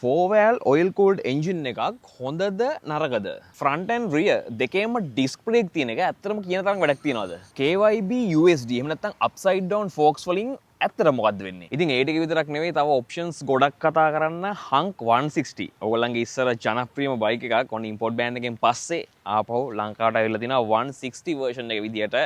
4-valve oil cooled engine එකක් හොඳද නරකද? front and rear දෙකේම disc brake තියෙන එක ඇත්තටම කියන තරම් වැඩක් තියනවද? KYB USD එහෙම නැත්නම් upside down forks වලින් ඇත්තට මොකද්ද වෙන්නේ? ඉතින් ඒ ටික විතරක් නෙවෙයි තව options ගොඩක් කතා කරන්න Hunk 160. ඔයගොල්ලන්ගේ ඉස්සර ජනප්‍රියම බයික් එකක් ඔන්න import ban එකෙන් පස්සේ ආපහු ලංකාවට ඇවිල්ලා තිනවා 160 version එක විදියට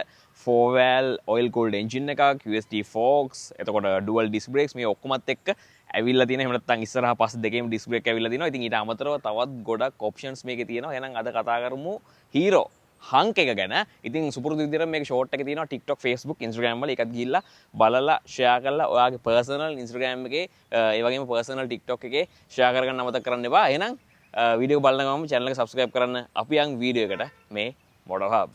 4-valve oil cooled engine එකක් USD forks එතකොට dual disc brakes මේ ඔක්කොමත් එක්ක ඇවිල්ලා තියෙන එහෙම නැත්නම් ඉස්සරහා පස්ස දෙකේම ඩිස්ක් බ්‍රේක් ඇවිල්ලා තිනවා. ඉතින් ඊට අමතරව තවත් ගොඩක් ඔප්ෂන්ස් මේකේ තියෙනවා. එහෙනම් අද කතා කරමු Hero Hunk එක ගැන. ඉතින් සුපුරුදු විදිහට මේක ෂෝට් එකේ තියෙනවා TikTok, Facebook, Instagram වල. ඒකත් ගිහිල්ලා බලලා ෂෙයා කරලා ඔයාගේ personal Instagram එකේ ඒ වගේම personal TikTok එකේ ෂෙයා කරගන්න අමතක කරන්න එපා. එහෙනම් වීඩියෝ බලන ගමන් channel එක subscribe කරන්න. අපි යන් වීඩියෝ එකට මේ Motor Hub.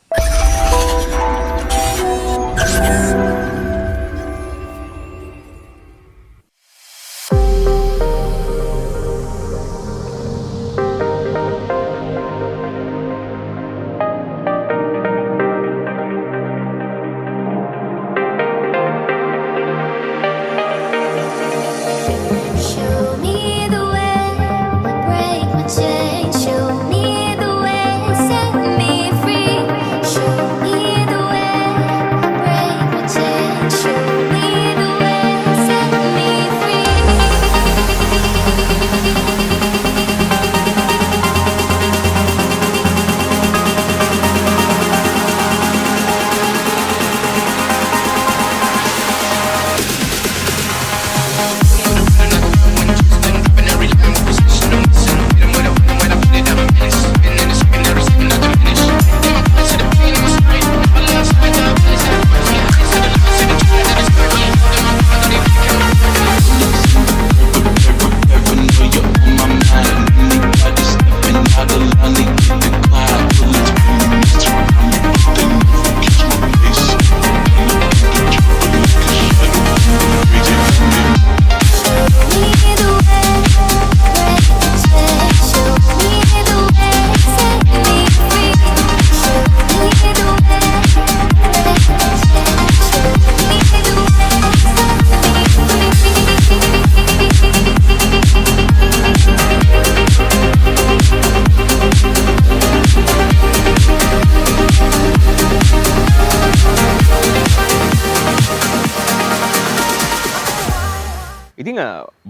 ඉතින්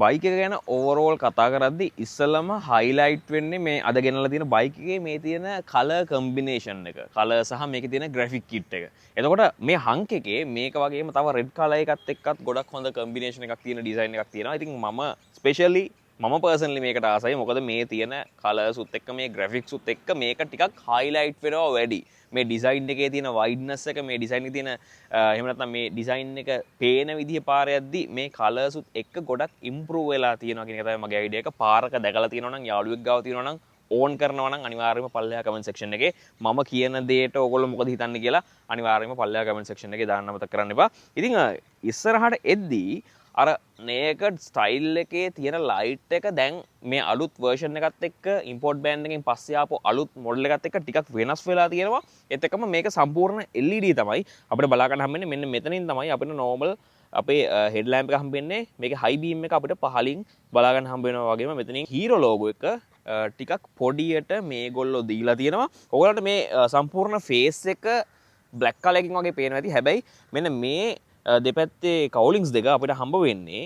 බයික් එක ගැන ඕවරෝල් කතා කරද්දී ඉස්සෙල්ලම හයිලයිට් වෙන්නේ මේ අද ගෙනලා තියෙන බයික් එකේ මේ තියෙන කලර් කම්බිනේෂන් එක. කලර් සහ මේකේ තියෙන ග්‍රැෆික් කිට් එක. එතකොට මේ හංක් එකේ මේක වගේම තව රෙඩ් කලර් එකත් එක්කත් ගොඩක් හොඳ කම්බිනේෂන් එකක් තියෙන ඩිසයින් එකක් තියෙනවා. ඉතින් මම පර්සනලි මේකට ආසයි. මොකද මේ තියෙන කලර්ස් උත් එක්ක මේ ග්‍රැෆික්ස් උත් එක්ක මේක ටිකක් හයිලයිට් වෙනවා වැඩි. මේ ඩිසයින් එකේ තියෙන වයිඩ්නස් එක මේ ඩිසයින් එකේ තියෙන එහෙම නැත්නම් මේ ඩිසයින් එක පේන විදිහ පාර යද්දි මේ කලර්ස් උත් එක්ක ගොඩක් ඉම්ප්‍රූව් වෙලා තියෙනවා කියන එක තමයි මගේ අයිඩියා එක. පාරක දැකලා තියෙනවා නම් යාළුවෙක් ගාව තියෙනවා නම් ඕන් කරනවා නම් අනිවාර්යයෙන්ම පල්ලෙහා කමෙන්ට් සෙක්ෂන් එකේ මම කියන දේට ඕගොල්ලෝ මොකද හිතන්නේ කියලා අනිවාර්යයෙන්ම පල්ලෙහා කමෙන්ට් සෙක්ෂන් එකේ දාන්න මතක කරන්න එපා. ඉතින් ඉස්සරහට එද්දී අර නේකඩ් ස්ටයිල් එකේ තියෙන ලයිට් එක දැන් මේ අලුත් වර්ෂන් එකත් එක්ක ඉම්පෝර්ට් බෑන්ඩ් එකෙන් පස්සේ ආපු අලුත් මොඩල් එකත් එක්ක ටිකක් වෙනස් වෙලා තියෙනවා. ඒත් එක්කම මේක සම්පූර්ණ LED තමයි අපිට බලා ගන්න හම්බෙන්නේ. මෙන්න මෙතනින් තමයි අපිට normal අපේ හෙඩ් ලැම්ප් එක හම්බෙන්නේ. මේකේ high beam එක අපිට පහලින් බලා ගන්න හම්බ වෙනවා වගේම මෙතනින් Hero logo එක ටිකක් පොඩියට මේගොල්ලෝ දීලා තියෙනවා. ඔයගොල්ලන්ට මේ සම්පූර්ණ ෆේස් එක black color එකකින් වගේ පේනවා ඇති. හැබැයි මෙන්න මේ දෙපැත්තේ කවුලින්ග්ස් දෙක අපිට හම්බ වෙන්නේ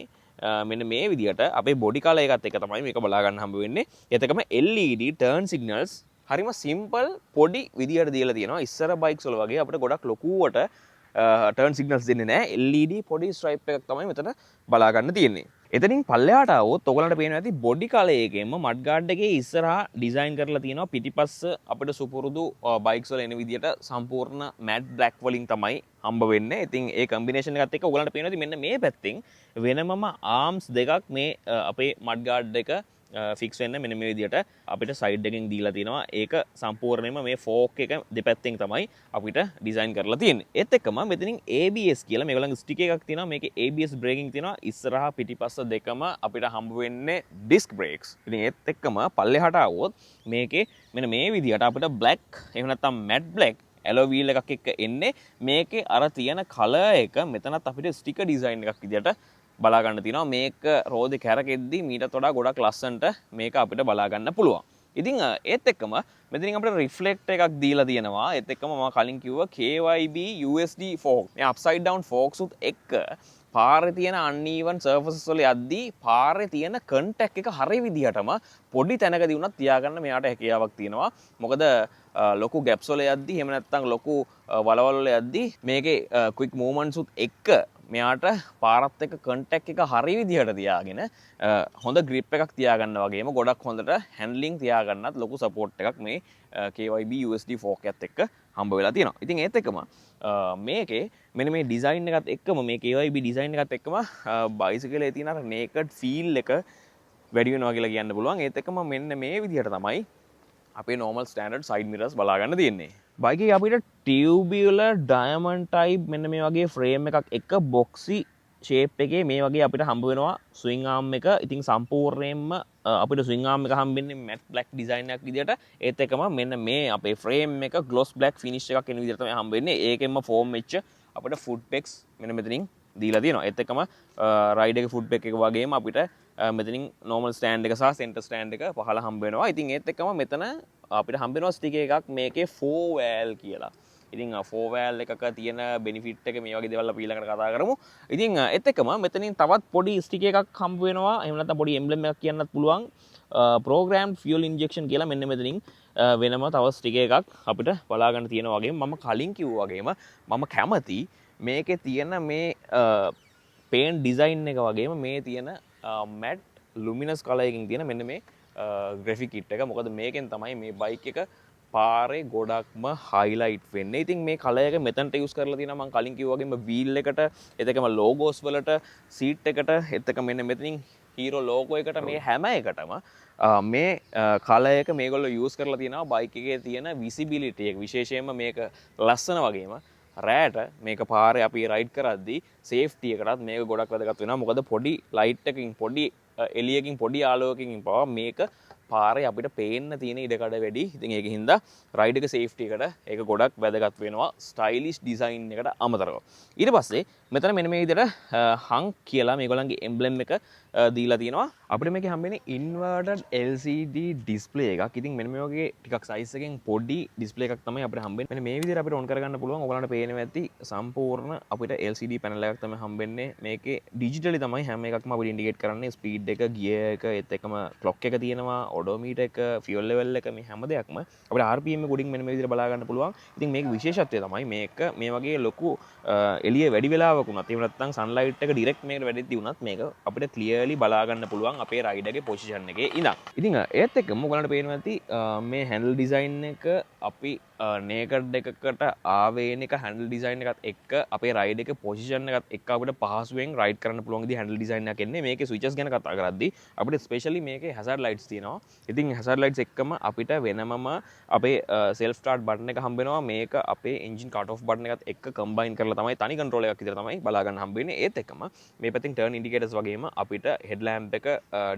මෙන්න මේ විදිහට අපේ බොඩි කලර් එකත් එක තමයි මේක බලා ගන්න හම්බ වෙන්නේ. ඒතකම LED turn signals හරිම සිම්පල් පොඩි විදිහට දීලා තියෙනවා. ඉස්සර බයික්ස් වල වගේ අපිට ගොඩක් ලොකුවට turn signals දෙන්නේ නැහැ. LED පොඩි ස්ට්‍රයිප් එකක් තමයි මෙතන බලා ගන්න තියෙන්නේ. එතනින් පල්ලෙහාට આવොත් ඔයගලන්ට පේනවා ඇති බොඩි කලර් එකෙන්ම මඩ් ගාඩ් එකේ ඉස්සරහා ඩිසයින් කරලා තියෙනවා පිටිපස්ස අපිට සුපුරුදු බයික්ස් වල එන විදිහට සම්පූර්ණ මැට් බ්ලැක් වලින් තමයි හම්බ වෙන්නේ. ඉතින් ඒ කම්බිනේෂන් එකත් එක්ක ඔයගලන්ට පේනවා ඇති මෙන්න මේ පැත්තෙන් වෙනමම ආම්ස් දෙකක් මේ අපේ මඩ් ගාඩ් එක ෆික්ස් වෙන්න මෙන්න මේ විදිහට අපිට සයිඩ් එකෙන් දීලා තියෙනවා. ඒක සම්පූර්ණයෙන්ම මේ ෆෝක් එක දෙපැත්තෙන් තමයි අපිට ඩිසයින් කරලා තියෙන්නේ. ඒත් එක්කම මෙතනින් ABS කියලා මේගොල්ලන්ගේ ස්ටික් එකක් තියෙනවා. මේකේ ABS බ්‍රේකින් තියෙනවා. ඉස්සරහා පිටිපස්ස දෙකම අපිට හම්බ වෙන්නේ ඩිස්ක් බ්‍රේක්ස්. ඉතින් ඒත් එක්කම පල්ලෙහාට ආවොත් මේකේ මෙන්න මේ විදිහට අපිට බ්ලැක් එහෙම නැත්නම් මැට් බ්ලැක් ඇලෝ වීල් එකක් එක්ක එන්නේ. මේකේ අර තියෙන කලර් එක මෙතනත් අපිට ස්ටිකර් ඩිසයින් එකක් විදිහට බලාගන්න තියෙනවා මේක රෝදේ කැරකෙද්දි මීට වඩා ගොඩක් ලස්සනට මේක අපිට බලාගන්න පුළුවන්. ඉතින් ඒත් එක්කම මෙතනින් අපිට රිෆ්ලෙක්ට් එකක් දීලා තියෙනවා. ඒත් එක්කම මම කලින් කිව්වා KYB USD fork. මේ අප්සයිඩ් ඩවුන් forks උත් එක්ක පාරේ තියෙන uneven surfaces වල යද්දී පාරේ තියෙන contact එක හරිය විදිහටම පොඩි තැනකදී වුණත් තියාගන්න මෙයාට හැකියාවක් තියෙනවා. මොකද ලොකු gaps වල යද්දී එහෙම නැත්නම් ලොකු වලවල් වල යද්දී මේකේ quick movements උත් එක්ක මෙයාට පාරත් එක්ක contact එක හරිය විදිහට තියාගෙන හොඳ grip එකක් තියාගන්න වගේම ගොඩක් හොඳට handling තියාගන්නත් ලොකු support එකක් මේ KYB USD fork එකත් එක්ක හම්බ වෙලා තියෙනවා. ඉතින් ඒත් එක්කම මේකේ මෙන්න මේ ඩිසයින් එකත් එක්කම මේ KYB ඩිසයින් එකත් එක්කම බයිසිකලේ තියෙන අර නේකඩ් ෆීල් එක වැඩි වෙනවා කියලා කියන්න පුළුවන්. ඒත් එක්කම මෙන්න මේ විදිහට තමයි අපේ normal standard side mirrors බලා ගන්න තියෙන්නේ. බයික් එකේ අපිට tubular diamond type මෙන්න මේ වගේ frame එකක් එක්ක boxy shape එකේ මේ වගේ අපිට හම්බ වෙනවා swing arm එක. ඉතින් සම්පූර්ණයෙන්ම අපිට swing arm එක හම්බෙන්නේ matte black design එකක් විදිහට. ඒත් එක්කම මෙන්න මේ අපේ frame එක gloss black finish එකක් එන විදිහට තමයි හම්බෙන්නේ. ඒකෙන්ම foam වෙච්ච අපිට foot pegs මෙන්න මෙතනින් දීලා තියෙනවා. ඒත් එක්කම ride එකේ foot peg එක වගේම අපිට මෙතනින් normal stand එක සහ center stand එක පහළ හම්බ වෙනවා. ඉතින් ඒත් එක්කම මෙතන අපිට හම්බ වෙනවා sticker එකක් මේකේ 4 wheel කියලා. ඉතින් 4 wheel එකක තියෙන benefit එක මේ වගේ දේවල් අපි ඊළඟට කතා කරමු. ඉතින් ඒත් එක්කම මෙතනින් තවත් පොඩි sticker එකක් හම්බ වෙනවා. එහෙම නැත්නම් පොඩි emblem එකක් කියන්නත් පුළුවන්. programmed fuel injection කියලා මෙන්න මෙතනින් වෙනම තව sticker එකක් අපිට බලා ගන්න තියෙනවා වගේම මම කලින් කිව්වා වගේම මම කැමති මේකේ තියෙන මේ paint design එක වගේම මේ තියෙන matte luminous color එකකින් තියෙන මෙන්න මේ graphic kit එක. මොකද මේකෙන් තමයි මේ bike එක පාරේ ගොඩක්ම highlight වෙන්නේ. ඉතින් මේ color එක මෙතනට use කරලා තියෙනවා මම කලින් කිව්වා වගේම wheel එකට එතකම logos වලට seat එකට එතක මෙන්න මෙතනින් hero logo එකට මේ හැම එකටම මේ color එක මේගොල්ලෝ use කරලා තියෙනවා bike එකේ තියෙන visibility එක විශේෂයෙන්ම මේක ලස්සන වගේම රෑට මේක පාරේ අපි රයිඩ් කරද්දී සේෆ්ටි එකටත් මේක ගොඩක් වැදගත් වෙනවා. මොකද පොඩි ලයිට් එකකින් පොඩි එළියකින් පොඩි ආලෝකයකින් පවා මේක පාරේ අපිට පේන්න තියෙන ඉඩකඩ වැඩි. ඉතින් ඒක හින්දා රයිඩ් එක සේෆ්ටි එකට ඒක ගොඩක් වැදගත් වෙනවා ස්ටයිලිෂ් ඩිසයින් එකට අමතරව. ඊට පස්සේ මෙතන මෙන්න මේ විදිහට හංක් කියලා මේගොල්ලන්ගේ එම්බ්ලම් එක දීලා තියෙනවා. අපිට මේකේ හම්බෙන්නේ inverted LCD display එකක්. ඉතින් මෙන්න මේ වගේ ටිකක් size එකෙන් පොඩි display එකක් තමයි අපිට හම්බෙන්නේ. මෙන්න මේ විදිහට අපිට on කරගන්න පුළුවන්. ඔයගලන්ට පේනවා ඇති සම්පූර්ණ අපිට LCD panel එකක් තමයි හම්බෙන්නේ. මේකේ digitally තමයි හැම එකක්ම අපිට indicate කරන්නේ. speed එක, gear එක, ඒත් එක්කම clock එක තියෙනවා, odometer එක, fuel level එක මේ හැම දෙයක්ම අපිට RPM එක උඩින් මෙන්න මේ විදිහට බලා ගන්න පුළුවන්. ඉතින් මේක විශේෂත්වය තමයි මේක මේ වගේ ලොකු එළිය වැඩි වෙලාවක උනත් එහෙම නැත්නම් sunlight එක direct මේකට වැටෙද්දී උනත් මේක අපිට clearly බලා ගන්න පුළුවන් අපේ රයිඩර් එකේ පොසිෂන් එකේ ඉඳන්. ඉතින් ඒත් එක්කම ඔයගලන්ට පේනවා ඇති මේ handle design එක අපි naked එකකට ආවේන එක handle design එකත් එක්ක අපේ රයිඩ් එකේ පොසිෂන් එකත් එක්ක අපිට පහසුවෙන් රයිඩ් කරන්න පුළුවන් විදිහ handle design එකක් එන්නේ. මේකේ switches ගැන කතා කරද්දී අපිට especially මේකේ hazard lights තියෙනවා. ඉතින් hazard lights එක්කම අපිට වෙනමම අපේ self start button එක හම්බ වෙනවා. මේක අපේ engine cut off button එකත් එක්ක combine කරලා තමයි තනි control එකක් විතර තමයි බලා ගන්න හම්බ වෙන්නේ. ඒත් එක්කම මේ පැත්තෙන් turn indicators වගේම අපිට headlamp එක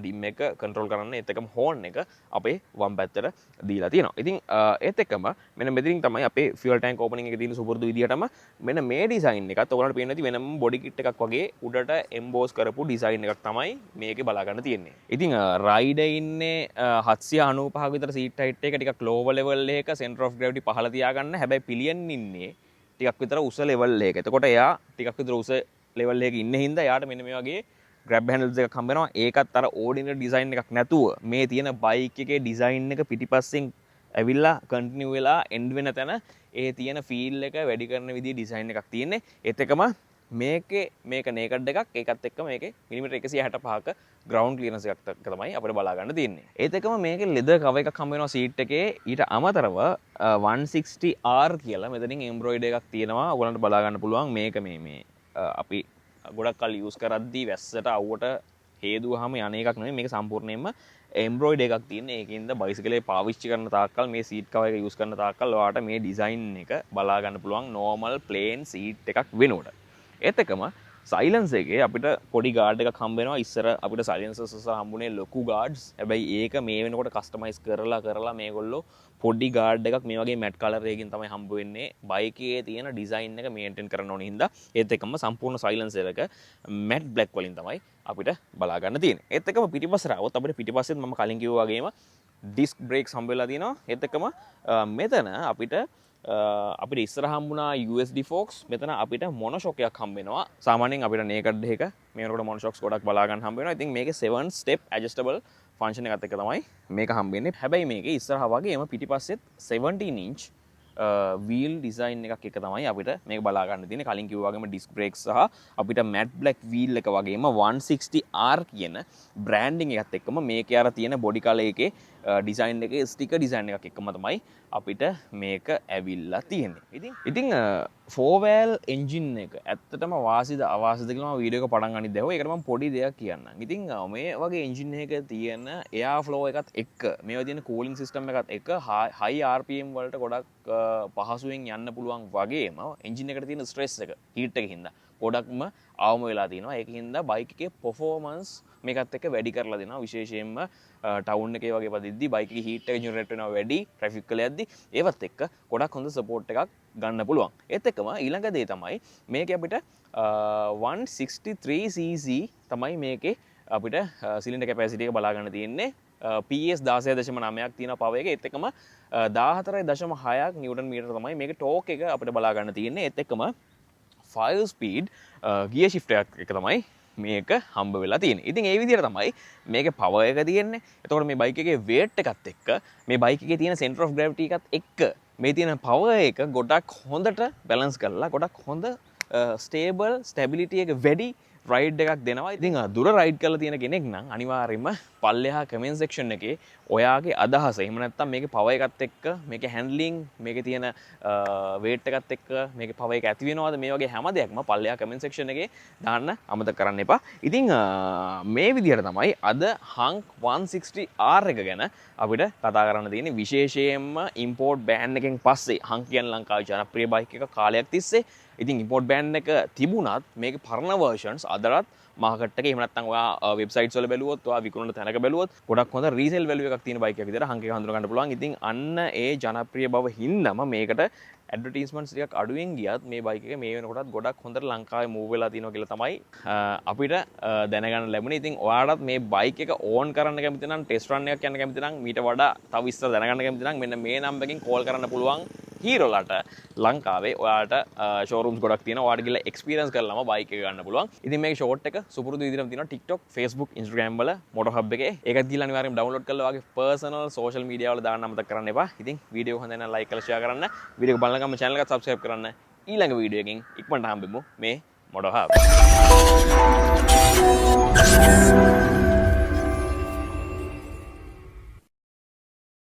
dim එක control කරන්න ඒත් එක්කම horn එක අපේ වම් පැත්තට දීලා තියෙනවා. ඉතින් ඒත් එක්කම මෙන්න මෙතනින් තමයි අපේ fuel tank opening එකේ තියෙන සුපුරුදු විදිහටම මෙන්න මේ design එකත් ඔයගලන්ට පේන්න ඇති වෙනම body kit එකක් වගේ උඩට emboss කරපු design එකක් තමයි මේකේ බලා ගන්න තියෙන්නේ. ඉතින් rider ඉන්නේ 795ක විතර seat height එක ටිකක් lower level එකක center of gravity පහළ තියාගන්න. හැබැයි පිලියන් ඉන්නේ ටිකක් විතර උස level එකක. එතකොට එයා ටිකක් විතර උස level එකක ඉන්න හින්දා එයාට මෙන්න මේ වගේ grab handles එකක් හම්බ වෙනවා. ඒකත් අර ordinary design එකක් නැතුව මේ තියෙන bike එකේ design එක පිටිපස්සෙන් ඇවිල්ලා කන්ටිනියු වෙලා එන්ඩ් වෙන තැන ඒ තියෙන ෆීල් එක වැඩි කරන විදිහේ ඩිසයින් එකක් තියෙන්නේ. ඒත් එකම මේකේ මේක නේකඩ් එකක් ඒකත් එක්ක මේකේ මිලිමීටර් 165ක ග්‍රවුන්ඩ් ක්ලියරන්ස් එකක් තමයි අපිට බලා ගන්න තියෙන්නේ. ඒත් එකම මේකේ ලෙදර් කවර් එකක් හම්බ වෙනවා සීට් එකේ. ඊට අමතරව 160R කියලා මෙතනින් එම්බ්‍රොයිඩර් එකක් තියෙනවා. ඔයගලන්ට බලා ගන්න පුළුවන් මේක මේ අපි ගොඩක් කල් යූස් කරද්දී වැස්සට අවුවට හේදුවහම යන එකක් නෙවෙයි. මේක සම්පූර්ණයෙන්ම එම්බ්‍රොයිඩර් එකක් තියෙන. ඒකින්ද බයිසිකලේ පාවිච්චි කරන තාක්කල් මේ සීට් කවර් එක යූස් කරන තාක්කල් ඔයාලට මේ ඩිසයින් එක බලා ගන්න පුළුවන් normal plain සීට් එකක් වෙනුවට. ඒත් එකම සයිලන්ස් එකේ අපිට පොඩි ගාඩ් එකක් හම්බ වෙනවා. ඉස්සර අපිට සයිලන්සර්ස් හම්බුනේ ලොකු ගාඩ්ස්. හැබැයි ඒක මේ වෙනකොට කස්ටමයිස් කරලා මේගොල්ලෝ පොඩි ගාඩ් එකක් මේ වගේ මැට් කලර් එකකින් තමයි හම්බ වෙන්නේ. බයික් එකේ තියෙන ඩිසයින් එක මේන්ටේන් කරන්න ඕන හින්දා ඒත් එක්කම සම්පූර්ණ සයිලන්සර් එක මැට් බ්ලැක් වලින් තමයි අපිට බලා ගන්න තියෙන්නේ. ඒත් එක්කම පිටිපස්සට આવොත් අපිට පිටිපස්සෙත් මම කලින් කිව්වා වගේම ඩිස්ක් බ්‍රේක්ස් හම්බ වෙලා තියෙනවා. ඒත් එක්කම මෙතන අපිට ඉස්සර හම්බුණා USD ෆෝක්ස්. මෙතන අපිට මොනොෂොක් එකක් හම්බ වෙනවා. සාමාන්‍යයෙන් අපිට නේකඩ් එක මේකට මොනොෂොක්ස් ගොඩක් බලා ගන්න හම්බ වෙනවා. ඉතින් මේකේ 7 step adjustable ෆන්ක්ෂන් එකත් එක්ක තමයි මේක හම්බ වෙන්නේ. හැබැයි මේකේ ඉස්සරහා වගේම පිටිපස්සෙත් 17 inch වීල් ඩිසයින් එකක් එක තමයි අපිට මේක බලා ගන්න තියෙන්නේ. කලින් කිව්වා වගේම ඩිස්ක් බ්‍රේක්ස් සහ අපිට මැට් බ්ලැක් වීල් එක වගේම 160R කියන බ්‍රෑන්ඩින් එකත් එක්කම මේකේ අර තියෙන බොඩි කලර් එකේ ඩිසයින් එකේ ස්ටිකර් ඩිසයින් එකක් එක්කම තමයි අපිට මේක ඇවිල්ලා තියෙන්නේ. ඉතින් 4-wheel එන්ජින් එක ඇත්තටම වාසිද අවාසිද කියලා මම වීඩියෝ එක පටන් ගනිද්දී දැහුවා. ඒකට මම පොඩි දෙයක් කියන්නම්. ඉතින් මේ වගේ එන්ජින් එකක තියෙන එයා ෆ්ලෝ එකත් එක්ක මේවා තියෙන කූලින් සිස්ටම් එකත් එක්ක හයි RPM වලට ගොඩක් පහසුවෙන් යන්න පුළුවන් වගේම එන්ජින් එකට තියෙන ස්ට්‍රෙස් එක හීට් එක හින්දා ගොඩක්ම අවම වෙලා තියෙනවා. ඒක හින්දා බයික් එකේ පර්ෆෝමන්ස් මේකත් එක්ක වැඩි කරලා දෙනවා. විශේෂයෙන්ම ටවුන් එකේ වගේ පදිද්දි බයික් එකේ හීට් එක ජෙනරේට් වෙනවා වැඩි ට්‍රැෆික් වල යද්දි ඒවත් එක්ක ගොඩක් හොඳ සපෝට් එකක් ගන්න පුළුවන්. ඒත් එක්කම ඊළඟ දේ තමයි මේකේ අපිට 163cc තමයි මේකේ අපිට සිලින්ඩර් කැපැසිටි එක බලා ගන්න තියෙන්නේ. PS 16.9ක් තියෙන පවර් එක. ඒත් එක්කම 14.6ක් නිව්ටන් මීටර තමයි මේකේ ටෝක් එක අපිට බලා ගන්න තියෙන්නේ. ඒත් එක්කම 5 ස්පීඩ් ගියර් ෂිෆ්ටර් එක තමයි මේක හම්බ වෙලා තියෙන්නේ. ඉතින් ඒ විදිහට තමයි මේකේ පවර් එක තියෙන්නේ. එතකොට මේ බයික් එකේ weight එකත් එක්ක මේ බයික් එකේ තියෙන center of gravity එකත් එක්ක මේ තියෙන පවර් එක ගොඩක් හොඳට බැලන්ස් කරලා ගොඩක් හොඳ ස්ටේබල් ස්ටැබිලිටි එක වැඩි රයිඩ් එකක් දෙනවා. ඉතින් දුර රයිඩ් කරලා තියෙන කෙනෙක් නම් අනිවාර්යයෙන්ම පල්ලෙහා කමෙන්ට් සෙක්ෂන් එකේ ඔයාගේ අදහස එහෙම නැත්නම් මේකේ පවර් එකත් එක්ක මේකේ හැන්ඩ්ලිං මේකේ තියෙන weight එකත් එක්ක මේකේ පවර් එක ඇති වෙනවද මේ වගේ හැම දෙයක්ම පල්ලෙහා කමෙන්ට් සෙක්ෂන් එකේ දාන්න අමතක කරන්න එපා. ඉතින් මේ විදිහට තමයි අද හංක් 160R එක ගැන අපිට කතා කරන්න තියෙන්නේ. විශේෂයෙන්ම ඉම්පෝර්ට් බෑන් එකෙන් පස්සේ හංක් කියන ලංකාවේ ජනප්‍රිය බයික් එක කාලයක් තිස්සේ ඉතින් ඉම්පෝර්ට් බෑන් එක තිබුණත් මේකේ පරණ versions අදටත් මාකට් එකේ එහෙම නැත්නම් ඔයා වෙබ්සයිට්ස් වල බැලුවොත් ඔයා විකුණන තැනක බැලුවොත් ගොඩක් හොඳ රීසේල් වැලියු එකක් තියෙන බයික් එකක් විදිහට හංක් එක හඳුනා ගන්න පුළුවන්. ඉතින් අන්න ඒ ජනප්‍රිය බව හින්දාම මේකට ඇඩ්වර්ටයිස්මන්ට්ස් ටිකක් අඩුවෙන් ගියත් මේ බයික් එක මේ වෙනකොටත් ගොඩක් හොඳට ලංකාවේ මූව් වෙලා තියෙනවා කියලා තමයි අපිට දැනගන්න ලැබුණේ. ඉතින් ඔයාලටත් මේ බයික් එක ඕන් කරන්න කැමති නම් ටෙස්ට් රන් එකක් යන්න කැමති නම් මීට වඩා තව විස්තර දැනගන්න කැමති නම් මෙන්න මේ නම්බර් එකකින් කෝල් කරන්න පුළුවන්. හීරෝලට ලංකාවේ ඔයාලට ෂෝරූම්ස් ගොඩක් තියෙනවා. ඔයාලට ගිහලා එක්ස්පීරියන්ස් කරලාම බයික් එක ගන්න පුළුවන්. ඉතින් මේකේ ෂෝට් එක සුපුරුදු විදිහටම තියෙනවා TikTok, Facebook, Instagram වල මොටෝ හබ් එකේ. ඒකත් ගිහලා අනිවාර්යයෙන් ඩවුන්ලෝඩ් කරලා ඔයාගේ පර්සනල් සෝෂල් මීඩියා වල දාන්න අමතක කරන්න එපා. ඉතින් වීඩියෝ හොඳ නම් ලයික් කරලා ෂෙයා කරන්න. වීඩියෝ එක බලන ගමන් channel එකට subscribe කරන්න. ඊළඟ වීඩියෝ එකකින් ඉක්මනට හම්බෙමු මේ මොටෝ හබ්.